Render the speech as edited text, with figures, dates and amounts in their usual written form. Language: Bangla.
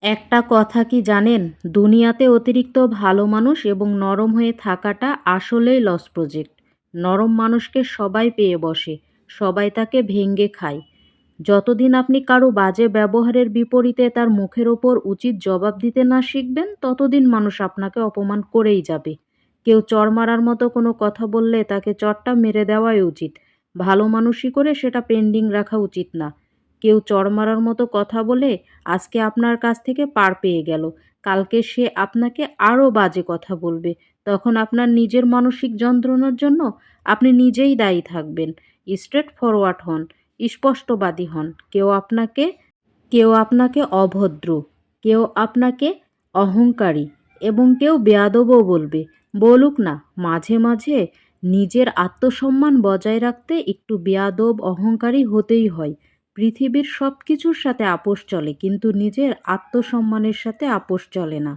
একটা কথা কি জানেন? দুনিয়াতে অতিরিক্ত ভালো মানুষ এবং নরম হয়ে থাকাটা আসলেই লস প্রজেক্ট। নরম মানুষকে সবাই পেয়ে বসে, সবাই তাকে ভেঙে খায়। যতদিন আপনি কারো বাজে ব্যবহারের বিপরীতে তার মুখের ওপর উচিত জবাব দিতে না শিখবেন, ততদিন মানুষ আপনাকে অপমান করেই যাবে। কেউ চড় মারার মতো কোনো কথা বললে তাকে চড়টা মেরে দেওয়াই উচিত। ভালো মানুষই করে সেটা পেন্ডিং রাখা উচিত না। কেউ চড় মারার মতো কথা বলে আজকে আপনার কাছ থেকে পার পেয়ে গেল, কালকে সে আপনাকে আরও বাজে কথা বলবে। তখন আপনার নিজের মানসিক যন্ত্রণার জন্য আপনি নিজেই দায়ী থাকবেন। স্ট্রেট ফরওয়ার্ড হন, স্পষ্টবাদী হন। কেউ আপনাকে অভদ্র, কেউ আপনাকে অহংকারী এবং কেউ বেয়াদবও বলবে। বলুক না, মাঝে মাঝে নিজের আত্মসম্মান বজায় রাখতে একটু বেয়াদব অহংকারী হতেই হয়। পৃথিবীর সব কিছুর সাথে আপোস চলে, কিন্তু নিজের আত্মসম্মানের সাথে আপোস চলে না।